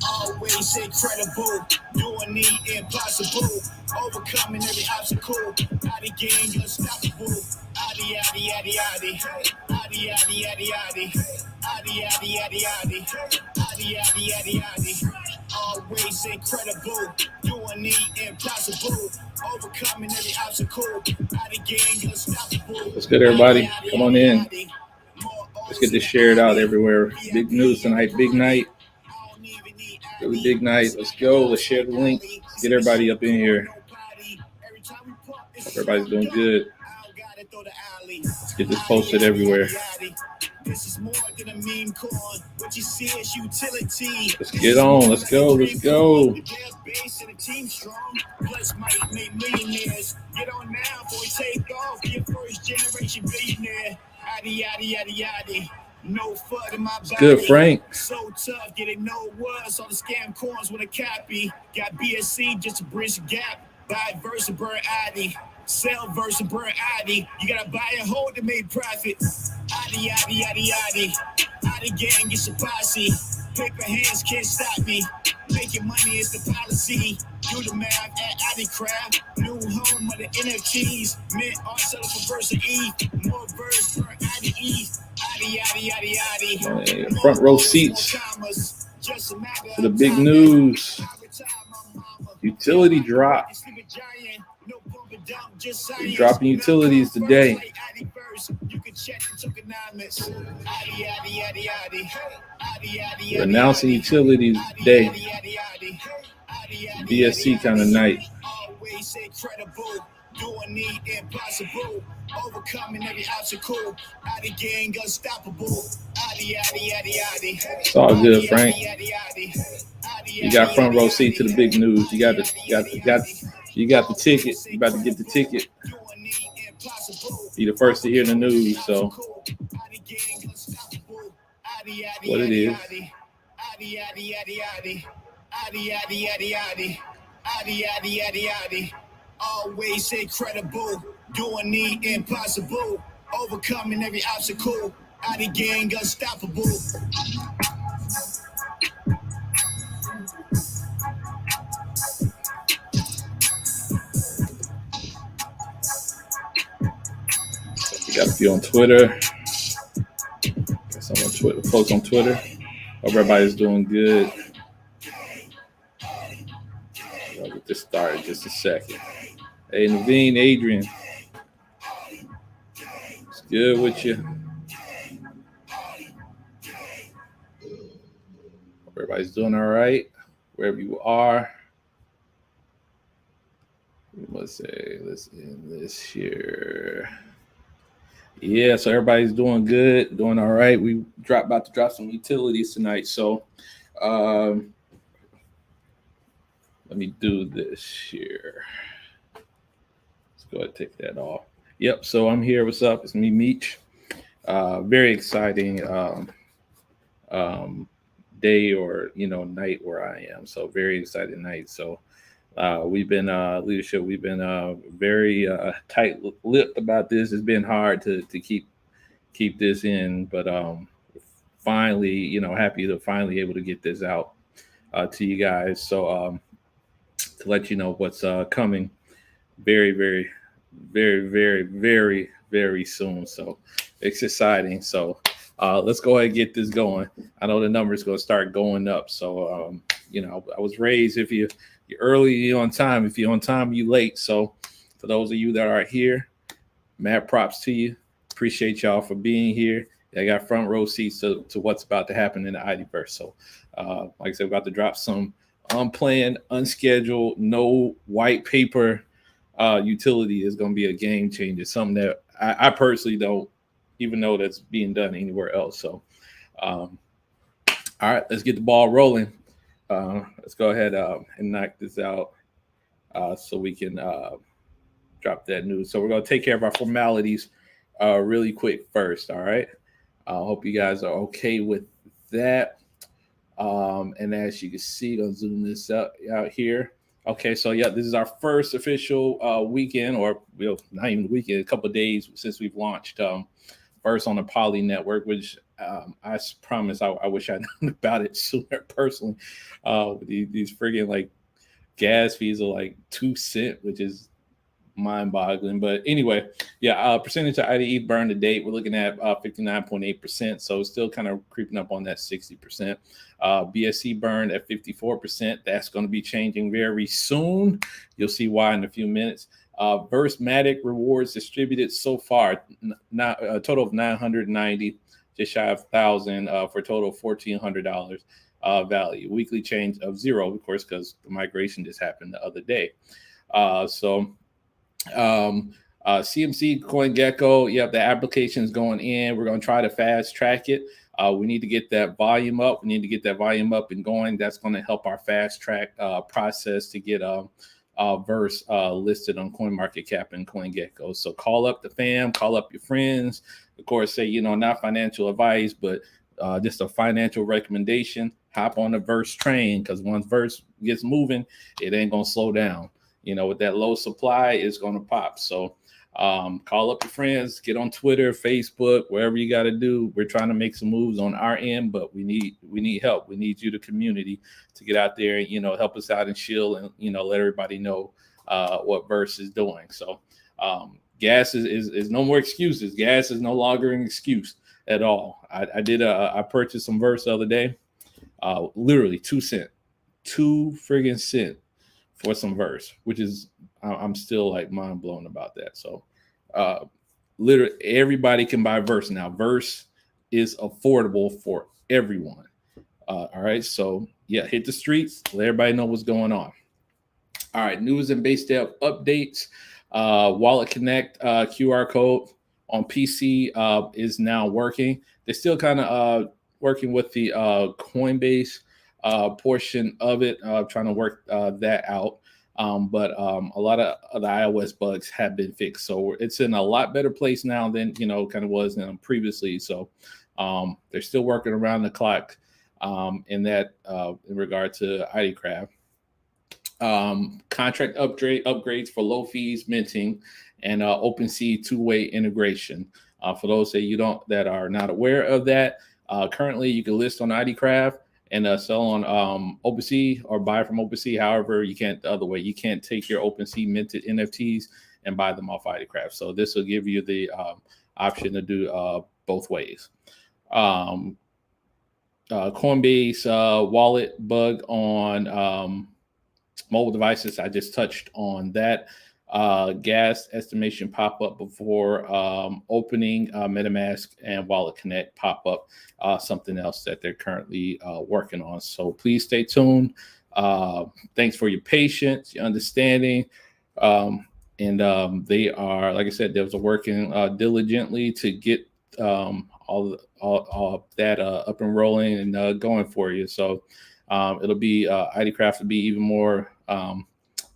Always incredible, doing the impossible, overcoming every obstacle. Adi gang unstoppable. Adi, adi, adi, adi, adi, adi, adi, adi, adi, adi, adi, adi, adi, adi, adi, adi. Always incredible, doing the impossible, overcoming every obstacle. Adi gang unstoppable. What's good, everybody? Come on in. Let's get this shared out everywhere. Big news tonight. Big night. Really big night. Let's go. Let's share the link. Let's get everybody up in here. Hope everybody's doing good. Let's get this posted everywhere. This is more than a meme coin. What you see is utility. Let's get on. Let's go. Let's go. Plus might make millionaires. Get on now before we take off. Your first generation billionaire. Addy, addy, addy, addy. No FUD in my body. Good, Frank. So tough, getting no words. All the scam coins with a copy. Got BSC just to bridge the gap. Buy verse and burn Aidi. Sell verse and burn Aidi. You gotta buy and hold to make profit. Aidi, Aidi, Aidi, Aidi. Aidi gang, get your posse. Paper hands can't stop me. Making money is the policy. Do the math at Aidi Craft. New home of the NFTs. Mint art selling for verse and E. More verse for Aidi E. Aidi, Aidi, Aidi, Aidi. Front row seats for the big news. Utility drop. We're dropping utilities today. We're announcing utilities today. BSC kind of night. Doing the impossible, overcoming every obstacle. Adi gang unstoppable. Adi, adi, adi, adi. It's all good, Frank. You got front row seat to the big news. You got the ticket. You about to get the ticket. Be the first to hear the news. So what it is. Adi, adi, adi, adi. Adi, adi, adi, adi. Adi, adi, adi, adi. Always incredible, doing the impossible, overcoming every obstacle. Adi gang unstoppable. We got a few on Twitter. Got some on Twitter, folks on Twitter. Hope everybody's doing good. I'll get this started in just a second. Hey, Naveen, Adrian. It's good with you. Hope everybody's doing all right, wherever you are. Let's end this here. Yeah, so everybody's doing good, doing all right. We about to drop some utilities tonight. So let me do this here. Go ahead and take that off. Yep, so I'm here. What's up? It's me, Meech. Very exciting day or night where I am. So very exciting night. So we've been leadership. We've been very tight-lipped about this. It's been hard to keep this in, but finally, happy to finally able to get this out to you guys. So to let you know what's coming. Very, very, very, very, very, very soon. So it's exciting. So let's go ahead and get this going. I know the number's going to start going up. So, I was raised if you're early, you're on time. If you're on time, you're late. So for those of you that are here, mad props to you. Appreciate y'all for being here. I got front row seats to what's about to happen in the IDverse. So like I said, we're about to drop some unplanned, unscheduled, no white paper utility is going to be a game changer, something that I personally don't even know that's being done anywhere else. So, all right, let's get the ball rolling. Let's go ahead and knock this out so we can drop that news. So we're going to take care of our formalities really quick first, all right? I hope you guys are okay with that. And as you can see, I'll zoom this out here. Okay, so yeah, this is our first official weekend, or well, not even weekend, a couple of days since we've launched first on the Poly Network, which I promise I wish I'd known about it sooner personally. These friggin' like gas fees are like 2 cents, which is mind-boggling. But anyway, yeah, percentage of Aidi ETH burn to date, we're looking at 59.8%, so it's still kind of creeping up on that 60%. BSC burned at 54%. That's going to be changing very soon. You'll see why in a few minutes. Versematic rewards distributed so far, not a total of 990, just shy of 1,000 for a total of $1,400 value. Weekly change of 0, of course, because the migration just happened the other day. CMC CoinGecko, yep, the application is going in. We're going to try to fast track it. We need to get that volume up. We need to get that volume up and going. That's going to help our fast track process to get Verse listed on CoinMarketCap and CoinGecko. So call up the fam, call up your friends. Of course, say, not financial advice, but just a financial recommendation. Hop on the Verse train, because once Verse gets moving, it ain't going to slow down. With that low supply, it's going to pop. So call up your friends, get on Twitter, Facebook, wherever you got to do. We're trying to make some moves on our end, but we need help. We need you, the community, to get out there and, help us out and shield and, let everybody know what Verse is doing. So gas is no more excuses. Gas is no longer an excuse at all. I purchased some Verse the other day, literally 2 cents, 2 friggin' cents for some Verse, which is, I'm still like mind blown about that. So literally everybody can buy Verse now. Verse is affordable for everyone. All right. So yeah, hit the streets, let everybody know what's going on. All right. News and base dev updates. Wallet Connect QR code on PC is now working. They're still kind of working with the Coinbase portion of it, trying to work that out. But a lot of the iOS bugs have been fixed. So it's in a lot better place now than, kind of was previously. So they're still working around the clock in that in regard to IDCraft. Contract upgrades for low fees minting and OpenSea two-way integration. For those that are not aware of that, currently you can list on IDCraft and sell on OpenSea or buy from OpenSea. However, you can't the other way. You can't take your OpenSea minted NFTs and buy them off IDCraft. So this will give you the option to do both ways. Coinbase wallet bug on mobile devices. I just touched on that. Gas estimation pop up before opening MetaMask and Wallet Connect pop up. Something else that they're currently working on. So please stay tuned. Thanks for your patience, your understanding. And they are, like I said, they was working diligently to get all that up and rolling and going for you. So it'll be IDCraft will be even more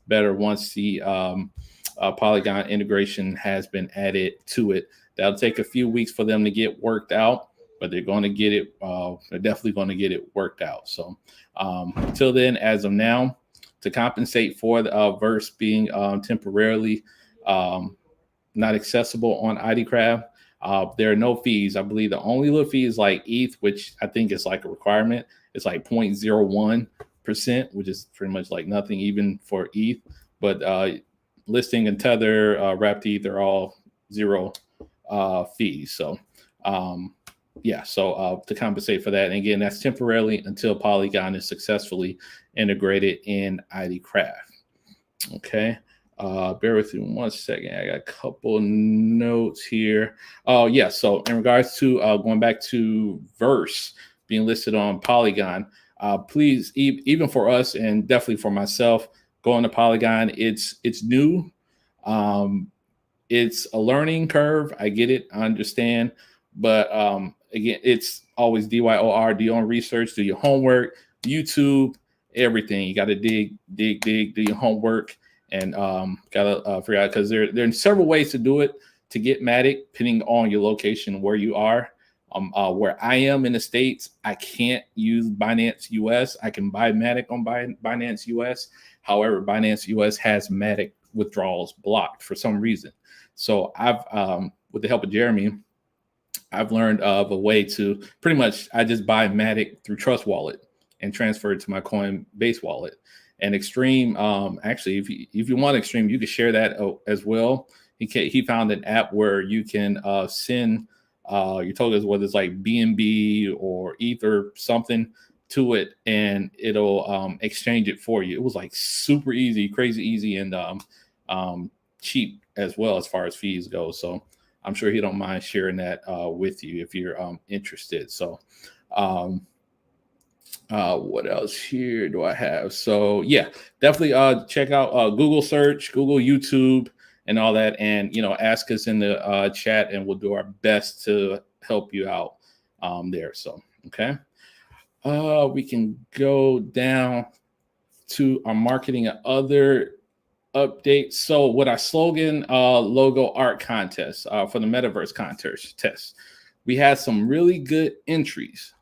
better once the Polygon integration has been added to it. That'll take a few weeks for them to get worked out, but they're going to get it. They're definitely going to get it worked out. So until then, as of now, to compensate for the Verse being temporarily not accessible on IDCraft, there are no fees. I believe the only little fee is like ETH, which I think is like a requirement. It's like 0.01%, which is pretty much like nothing even for ETH. But listing and Tether, wrapped ETH are all 0 fees. So yeah, so to compensate for that, and again, that's temporarily until Polygon is successfully integrated in IDCraft. Okay. Bear with me 1 second. I got a couple notes here. Oh, yeah. So in regards to going back to Verse being listed on Polygon, please, even for us and definitely for myself, going to Polygon, it's new. It's a learning curve. I get it. I understand. But again, it's always DYOR, do your own research, do your homework, YouTube, everything. You got to dig, do your homework. And gotta figure out, because there are several ways to do it to get Matic, depending on your location where you are. Where I am in the States, I can't use Binance US. I can buy Matic on Binance US. However, Binance US has Matic withdrawals blocked for some reason. So I've, with the help of Jeremy, I've learned of a way to pretty much, I just buy Matic through Trust Wallet and transfer it to my Coinbase wallet. And Extreme, actually, if you want Extreme, you can share that as well. He found an app where you can send your tokens, whether it's like BNB or Ether, something to it, and it'll exchange it for you. It was like super easy, crazy easy, and cheap as well as far as fees go. So I'm sure he don't mind sharing that with you if you're interested. So what else here do I have? So yeah, definitely check out Google search, Google, YouTube, and all that, and ask us in the chat, and we'll do our best to help you out there. So okay, we can go down to our marketing and other updates. So with our slogan logo art contest for the metaverse contest, we had some really good entries.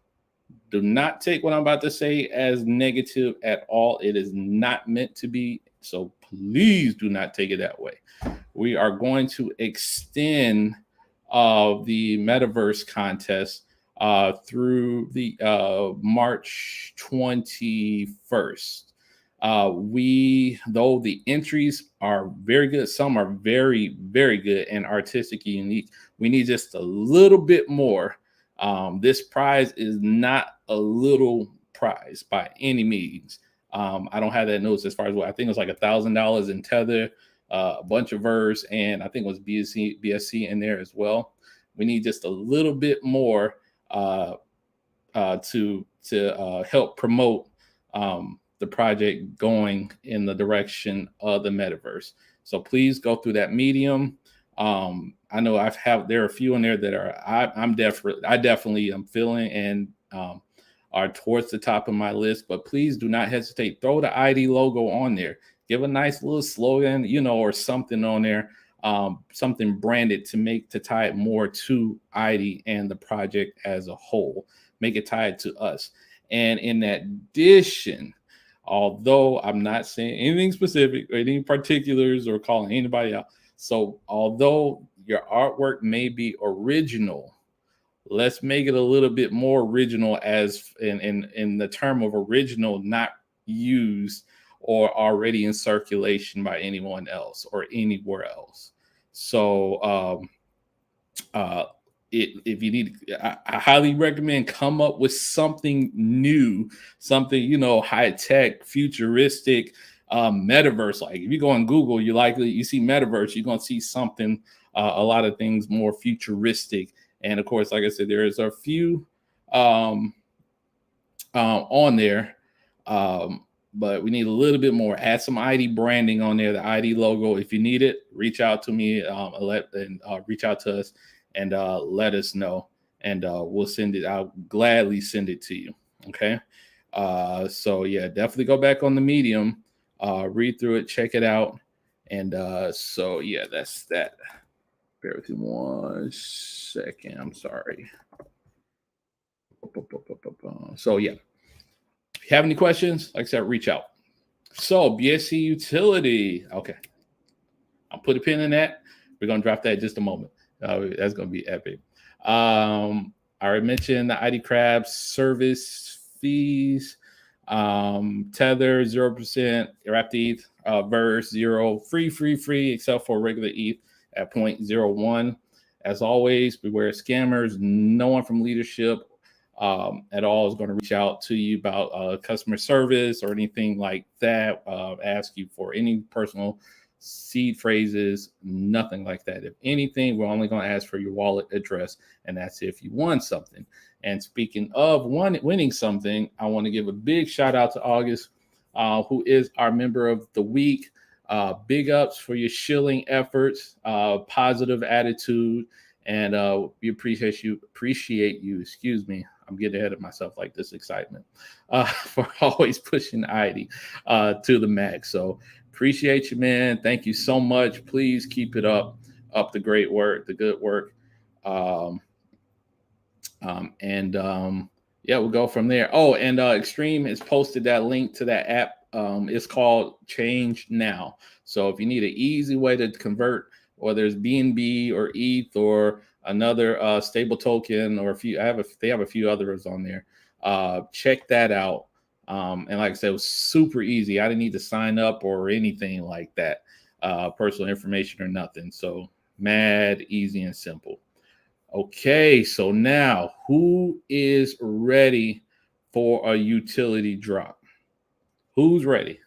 Do not take what I'm about to say as negative at all. It is not meant to be. So please do not take it that way. We are going to extend the metaverse contest through the March 21st. Though the entries are very good, some are very, very good and artistic and unique, we need just a little bit more. This prize is not a little prize by any means. I don't have that notes as far as what I think it was like $1,000 in Tether, a bunch of verse, and I think it was BSC in there as well. We need just a little bit more to help promote the project going in the direction of the metaverse. So please go through that medium. I know there are a few in there that are I definitely am feeling and are towards the top of my list, but please do not hesitate. Throw the Aidi logo on there. Give a nice little slogan, or something on there, something branded to tie it more to Aidi and the project as a whole. Make it tied to us. And in addition, although I'm not saying anything specific or any particulars or calling anybody out, so although your artwork may be original, let's make it a little bit more original, as in the term of original, not used or already in circulation by anyone else or anywhere else. So if you need, I highly recommend come up with something new, something high tech, futuristic, metaverse. Like if you go on Google, you see metaverse, you're gonna see something, a lot of things more futuristic. And of course, like I said, there is a few on there, but we need a little bit more. Add some Aidi branding on there, the Aidi logo. If you need it, reach out to me, reach out to us, and let us know, and we'll send it. I'll gladly send it to you. Okay. So yeah, definitely go back on the medium, read through it, check it out, and so yeah, that's that. Bear with me 1 second. I'm sorry. So yeah, if you have any questions, like I said, reach out. So BSC utility. Okay, I'll put a pin in that. We're gonna drop that in just a moment. That's gonna be epic. I already mentioned the Aidi Crab service fees. Tether 0%, Wrapped ETH, Verse 0, free, except for regular ETH at 0.01. As always, beware scammers. No one from leadership at all is going to reach out to you about customer service or anything like that. Ask you for any personal seed phrases, nothing like that. If anything, we're only going to ask for your wallet address, and that's if you won something. And speaking of winning something, I want to give a big shout out to August, who is our member of the week. Big ups for your shilling efforts, positive attitude, and we appreciate you. Excuse me, I'm getting ahead of myself like this excitement for always pushing Aidi to the max. So appreciate you, man. Thank you so much. Please keep it up the great work, the good work. Yeah, we'll go from there. Oh, and Extreme has posted that link to that app. It's called Change Now. So if you need an easy way to convert, whether it's BNB or ETH or another stable token or a few, they have a few others on there. Check that out. And like I said, it was super easy. I didn't need to sign up or anything like that, personal information or nothing. So mad easy and simple. Okay, so now who is ready for a utility drop? Who's ready?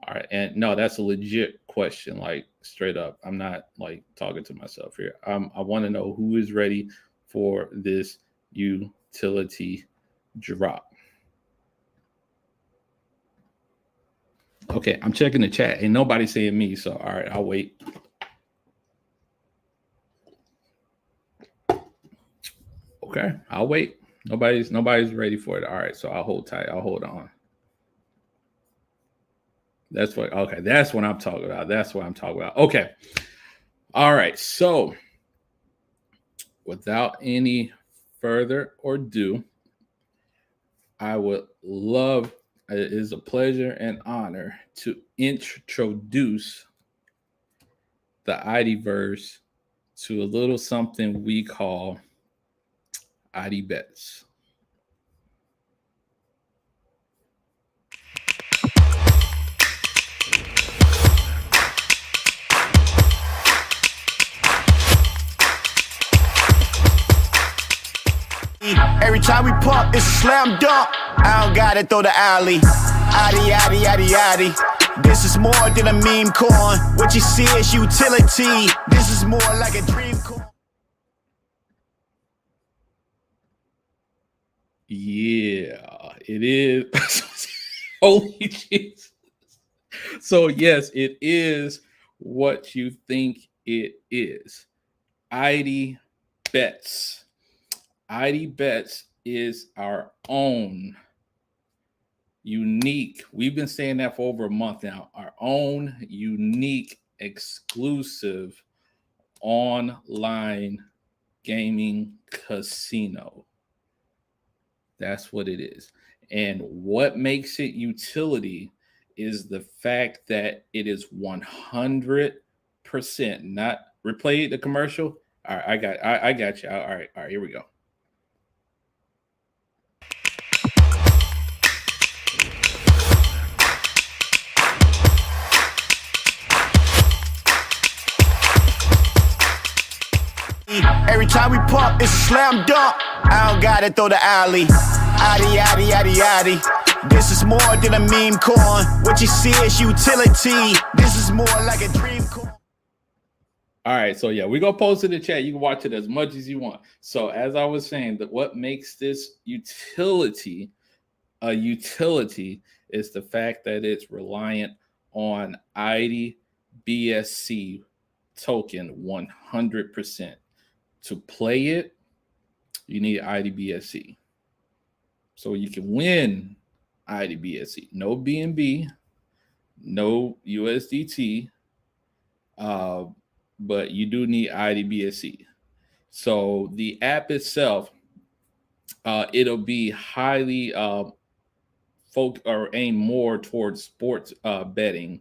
All right, and no, that's a legit question, like straight up. I'm not like talking to myself here. I want to know who is ready for this utility drop. Okay, I'm checking the chat. Ain't nobody saying me, so all right, I'll wait. Okay, I'll wait. Nobody's ready for it. All right, so I'll hold tight. I'll hold on. That's what I'm talking about. That's what I'm talking about. Okay. All right. So without any further ado, I would love, it is a pleasure and honor to introduce the Aidiverse to a little something we call Aidi Bets. Every time we pump, it's a slam dunk. I don't got it, throw the alley. Aidi, Aidi, Aidi, Aidi. This is more than a meme coin. What you see is utility. This is more like a dream coin. Yeah, it is. Holy Jesus. So, yes, it is what you think it is. Aidi Bets. Aidi Bets is our own unique, we've been saying that for over a month now, our own unique, exclusive online gaming casino. That's what it is. And what makes it utility is the fact that it is 100%, not replay the commercial. All right, I got you. All right, here we go. Every time we pump, it's a slam dunk. I don't got it, throw the alley. Aidi, Aidi, Aidi, Aidi. This is more than a meme coin. What you see is utility. This is more like a dream coin. All right, so yeah, we're gonna post it in the chat. You can watch it as much as you want. So as I was saying, that what makes this utility a utility is the fact that it's reliant on Aidi BSC token 100%. To play it, you need Aidi BSC. So you can win Aidi BSC. No BNB, no USDT, but you do need Aidi BSC. So the app itself, it'll be highly aim more towards sports betting.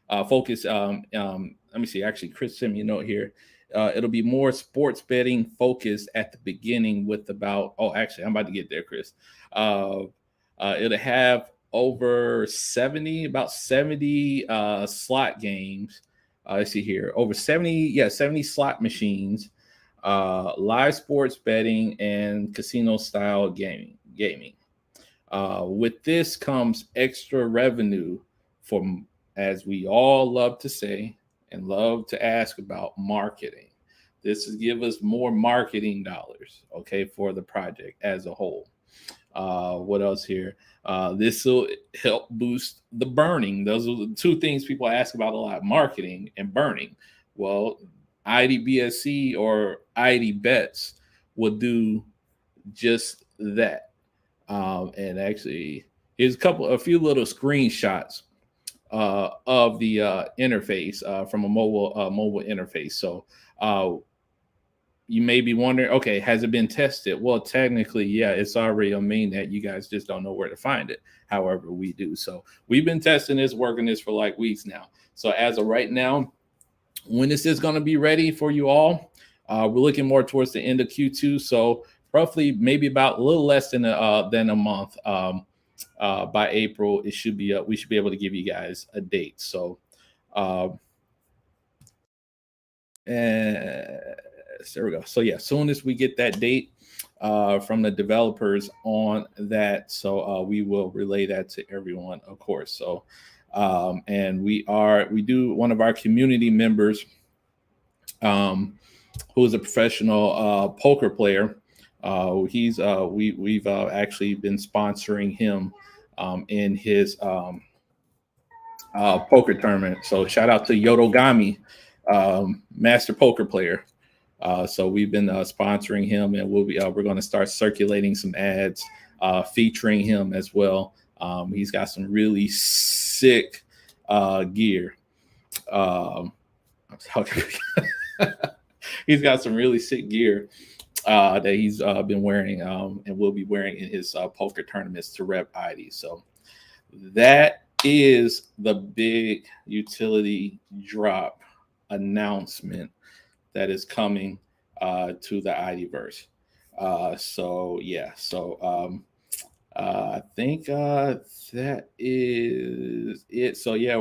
Focus. Let me see. Actually, Chris sent me a note here. It'll be more sports betting focused at the beginning with about. Oh, actually, I'm about to get there, Chris. It'll have over 70, about 70 slot games. Let's see here, over 70 slot machines, live sports betting, and casino style gaming. With this comes extra revenue from, as we all love to say and love to ask about, marketing. This is give us more marketing dollars, okay, for the project as a whole. What else here? This will help boost the burning. Those are the two things people ask about a lot: marketing and burning. Well, Aidi BSC or Aidi Bets will do just that. And actually, here's a few little screenshots of the interface from a mobile interface. So you may be wondering, okay, has it been tested? Well, technically, yeah, it's already on mainnet. You guys just don't know where to find it. However, we do. So we've been testing this, working this for like weeks now. So as of right now, when this is going to be ready for you all, we're looking more towards the end of Q2. So roughly maybe about a little less than a month. By April, it should be we should be able to give you guys a date. So there we go. So yeah, soon as we get that date from the developers on that, so we will relay that to everyone, of course. So and we do one of our community members who is a professional poker player. We've actually been sponsoring him in his poker tournament. So shout out to Yodogami, master poker player. So we've been sponsoring him, and we're going to start circulating some ads featuring him as well. He's got some really sick gear. He's got some really sick gear that he's been wearing and will be wearing in his poker tournaments to rep Aidi. So that is the big utility drop announcement that is coming to the Aidiverse. So yeah, so I think that is it. So yeah,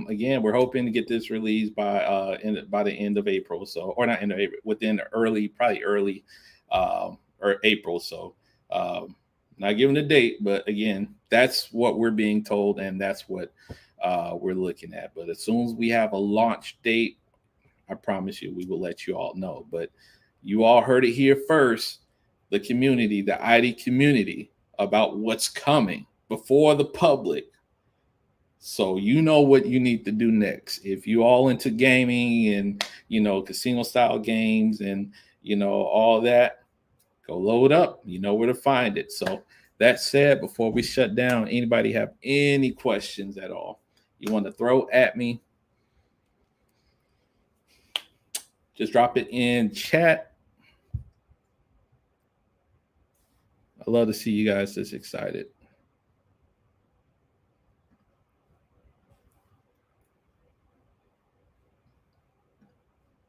again, we're hoping to get this released by the end of April. So, or not end of April, within probably early or April. So not giving a date, but again, that's what we're being told, and that's what we're looking at. But as soon as we have a launch date, I promise you, we will let you all know. But you all heard it here first. The community, the Aidi community, about what's coming before the public. So you know what you need to do next. If you all into gaming and casino style games and all that, go load up. You know where to find it. So that said, before we shut down, anybody have any questions at all you want to throw at me? Just drop it in chat. I love to see you guys this excited.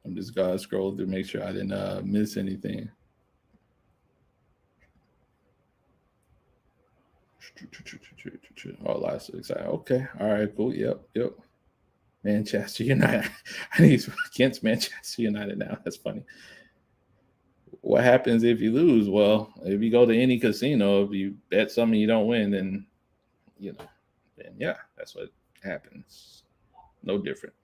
I'm just gonna scroll to make sure I didn't miss anything. Oh, last excited. Okay, all right, cool. Yep. Manchester United. I need against Manchester United now. That's funny. What happens if you lose? Well, if you go to any casino, if you bet something you don't win, then then yeah, that's what happens. No different.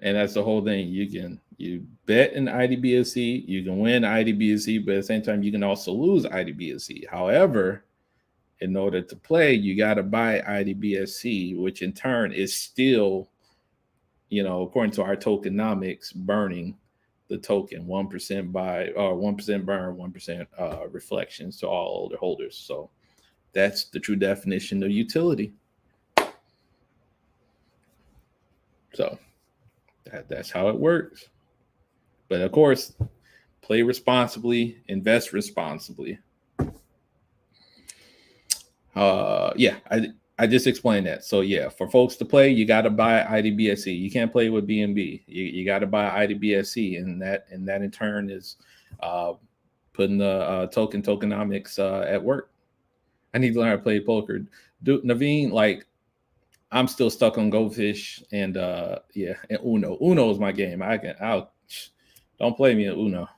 And that's the whole thing. You bet in Aidi BSC, you can win Aidi BSC, but at the same time, you can also lose Aidi BSC. However, in order to play, you got to buy Aidi BSC, which in turn is still, according to our tokenomics, burning the token 1% buy or 1% burn, 1% reflections to all older holders. So that's the true definition of utility. So that's how it works. But of course, play responsibly, invest responsibly. Yeah, I just explained that. So yeah, for folks to play, you got to buy Aidi BSC. You can't play with BNB. You got to buy Aidi BSC, and that in turn is putting the tokenomics at work. I need to learn how to play poker. Dude, Naveen, like I'm still stuck on Goldfish and and Uno. Uno is my game. Don't play me in Uno.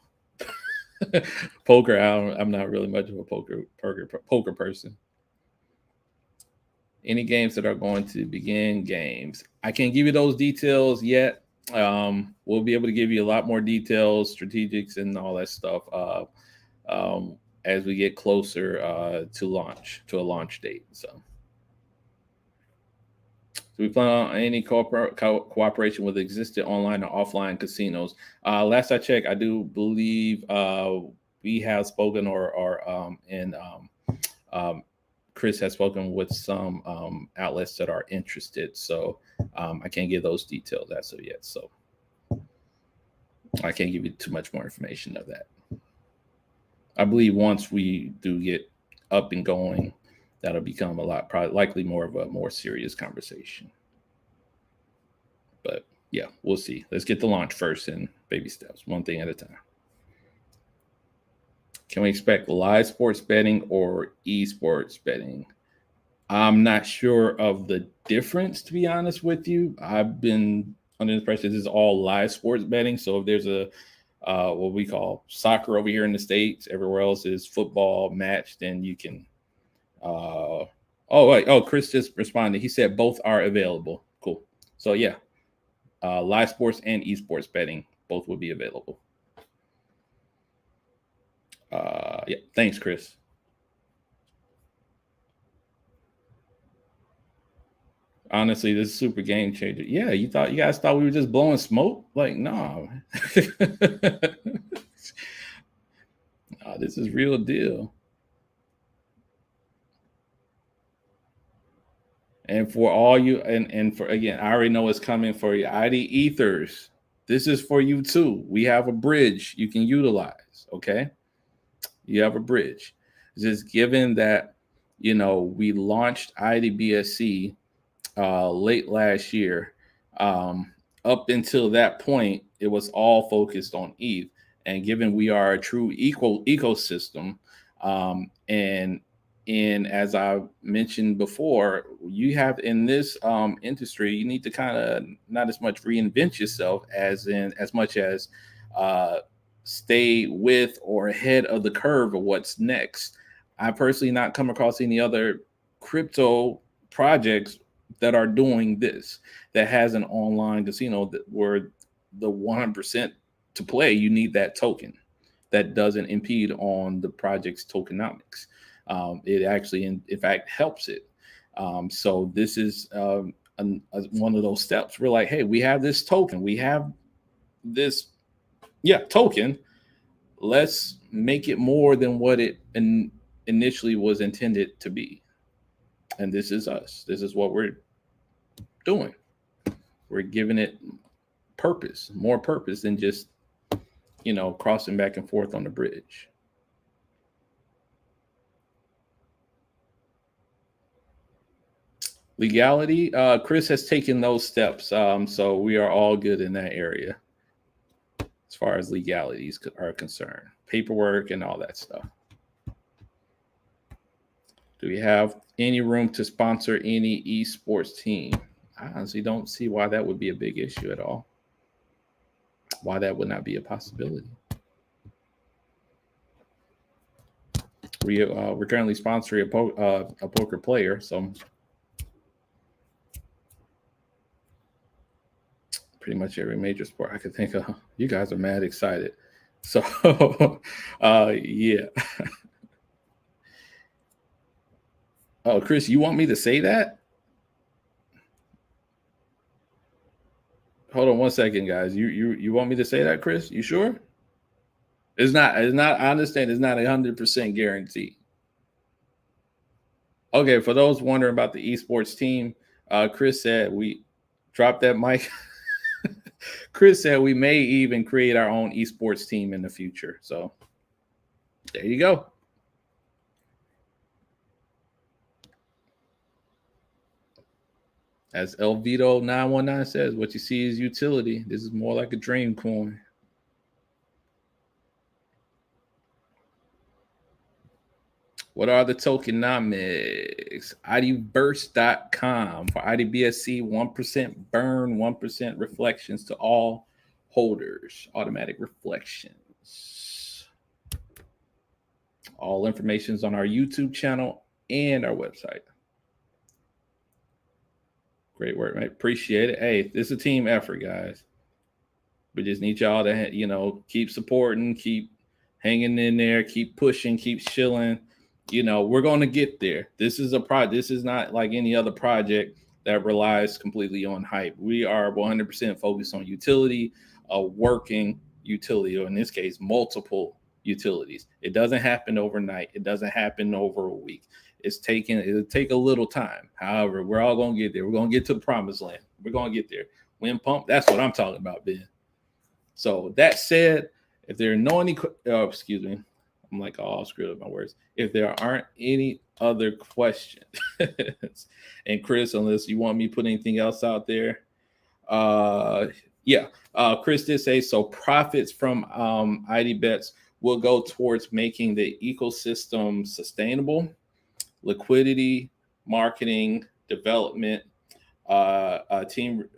Poker, I'm not really much of a poker person. Any games that are going to begin games. I can't give you those details yet. We'll be able to give you a lot more details, strategics, and all that stuff as we get closer to a launch date. So we plan on any cooperation with existing online or offline casinos. Last I checked, I do believe we have spoken Chris has spoken with some outlets that are interested. So I can't give those details as of yet. So I can't give you too much more information of that. I believe once we do get up and going, that'll become a lot, probably likely more of a more serious conversation. But yeah, we'll see. Let's get the launch first and baby steps, one thing at a time. Can we expect live sports betting or esports betting? I'm not sure of the difference, to be honest with you. I've been under the impression this is all live sports betting. So if there's a what we call soccer over here in the States, everywhere else is football match, then you can. Chris just responded. He said both are available. Cool. So yeah, live sports and esports betting both will be available. Yeah, thanks, Chris. Honestly, this is super game changer. Yeah, you guys thought we were just blowing smoke? Like, no. No, this is real deal. And for all you and for again, I already know it's coming for you. ID Ethers. This is for you too. We have a bridge you can utilize. Okay. You have a bridge. Just given that, we launched ID BSC late last year. Up until that point, it was all focused on ETH. And given we are a true ecosystem, and as I mentioned before, you have in this industry, you need to kind of not as much reinvent yourself as much as stay with or ahead of the curve of what's next. I personally not come across any other crypto projects that are doing this, that has an online casino where the 100% to play, you need that token that doesn't impede on the project's tokenomics. It actually, in fact, helps it. So this is one of those steps. We're like, hey, we have this token. We have this, token. Let's make it more than what it initially was intended to be. And this is us. This is what we're doing. We're giving it purpose, more purpose than just, crossing back and forth on the bridge. Legality, Chris has taken those steps, so we are all good in that area as far as legalities are concerned, paperwork and all that stuff. Do we have any room to sponsor any esports team? I honestly don't see why that would be a big issue at all. Why that would not be a possibility. We're currently sponsoring a poker player, so pretty much every major sport I could think of. You guys are mad excited. So, yeah. Oh, Chris, you want me to say that? Hold on one second, guys. You want me to say that, Chris? You sure? It's not. I understand it's not 100% guarantee. Okay, for those wondering about the esports team, Chris said we dropped that mic. Chris said we may even create our own esports team in the future. So there you go. As Elvito 919 says, what you see is utility. This is more like a dream coin. What are the tokenomics? IDverse.com for ID BSC, 1% burn, 1% reflections to all holders. Automatic reflections. All information is on our YouTube channel and our website. Great work, mate. Appreciate it. Hey, this is a team effort, guys. We just need y'all to, keep supporting, keep hanging in there, keep pushing, keep shilling. We're going to get there. This is a project. This is not like any other project that relies completely on hype. We are 100% focused on utility, a working utility, or in this case, multiple utilities. It doesn't happen overnight. It doesn't happen over a week. It'll take a little time. However, we're all going to get there. We're going to get to the promised land. We're going to get there. Wind pump, that's what I'm talking about, Ben. So that said, if there are no any, excuse me, I'm like all screwed up my words. If there aren't any other questions, and Chris, unless you want me to put anything else out there, yeah, Chris did say so. Profits from ID bets will go towards making the ecosystem sustainable, liquidity, marketing, development, team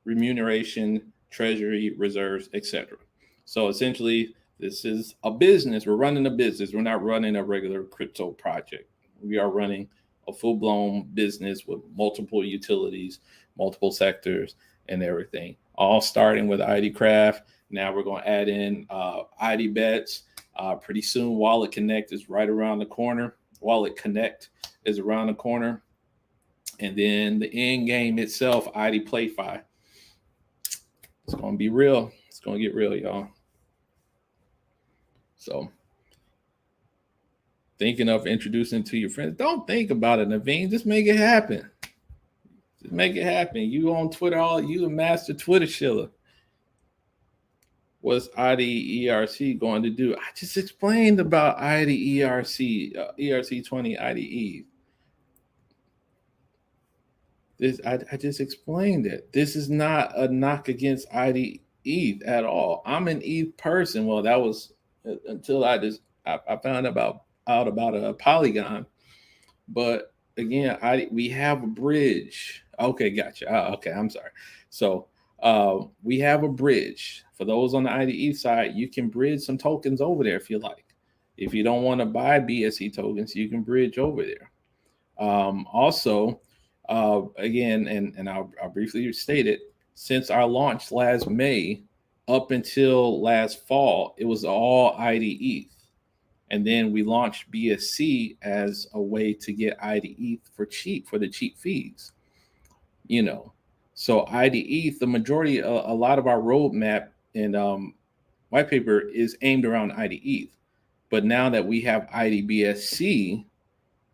remuneration, treasury reserves, etc. So essentially, this is a business. We're running a business. We're not running a regular crypto project. We are running a full-blown business with multiple utilities, multiple sectors, and everything. All starting with ID Craft. Now we're going to add in ID Bets. Pretty soon, Wallet Connect is right around the corner. Wallet Connect is around the corner. And then the end game itself, ID PlayFi. It's going to be real. It's going to get real, y'all. So, thinking of introducing to your friends. Don't think about it, Naveen. Just make it happen. Just make it happen. You on Twitter, you a master Twitter shiller. What's ID ERC going to do? I just explained about ID ERC, ERC20 IDE. I just explained it. This is not a knock against ID ETH at all. I'm an ETH person. Well, that was until I found out about a Polygon. But again, we have a bridge. Okay, gotcha. Okay, I'm sorry. So we have a bridge. For those on the IDE side, you can bridge some tokens over there if you like. If you don't want to buy BSC tokens, you can bridge over there. Also, again, and I'll briefly state it, since our launch last May up until last fall, it was all IDE. And then we launched BSC as a way to get IDE for the cheap fees. So IDE, the majority, a lot of our roadmap and white paper is aimed around IDE. But now that we have Aidi BSC,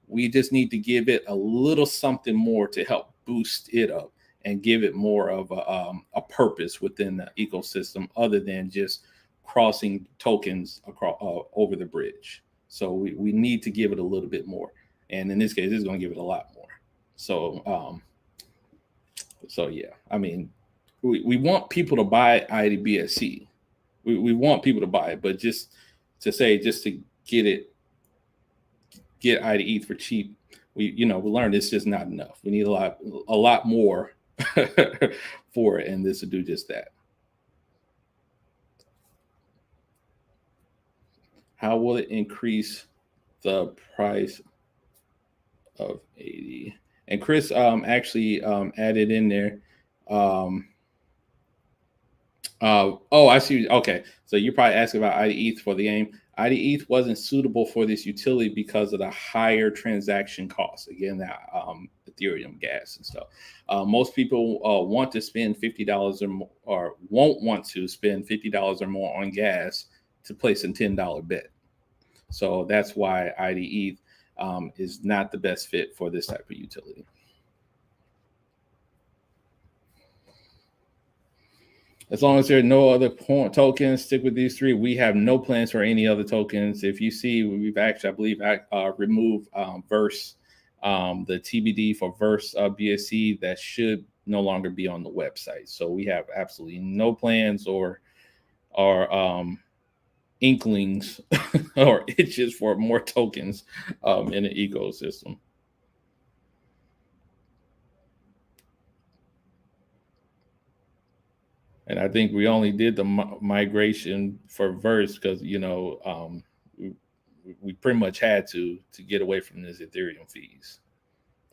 we just need to give it a little something more to help boost it up and give it more of a purpose within the ecosystem other than just crossing tokens across over the bridge. So we need to give it a little bit more. And in this case, it's going to give it a lot more. So, yeah, I mean, we want people to buy Aidi BSC. We want people to buy it, but just to get Aidi ETH for cheap, we learned it's just not enough. We need a lot more for it, and this will do just that. How will it increase the price of Aidi? And Chris actually added in there. I see. Okay, so you're probably asking about Aidi ETH for the game. Aidi ETH wasn't suitable for this utility because of the higher transaction costs. Again, that Ethereum gas and stuff. Most people want to spend $50 or more, or won't want to spend $50 or more on gas to place a $10 bet. So that's why Aidi ETH is not the best fit for this type of utility. As long as there are no other tokens, stick with these three. We have no plans for any other tokens. If you see, we've actually, I believe, removed Verse, the TBD for Verse BSC that should no longer be on the website. So we have absolutely no plans or inklings or itches for more tokens in the ecosystem. And I think we only did the migration for Verse because, we pretty much had to get away from this Ethereum fees.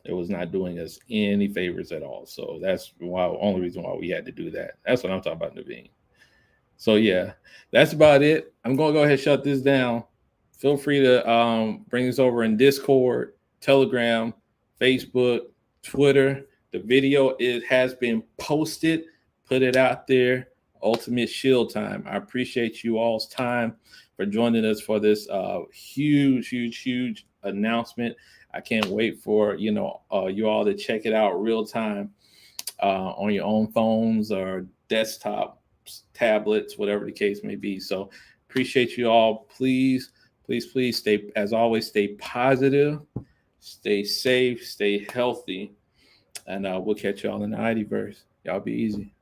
It was not doing us any favors at all. So that's only reason why we had to do that. That's what I'm talking about, Naveen. So yeah, that's about it. I'm going to go ahead and shut this down. Feel free to bring this over in Discord, Telegram, Facebook, Twitter. The video has been posted. Put it out there. Ultimate Shield time. I appreciate you all's time for joining us for this huge announcement. I can't wait for you all to check it out real time on your own phones or desktop, tablets, whatever the case may be. So appreciate you all. Please stay, as always, stay positive, stay safe, stay healthy, and we'll catch y'all in the Idiverse. Y'all be easy.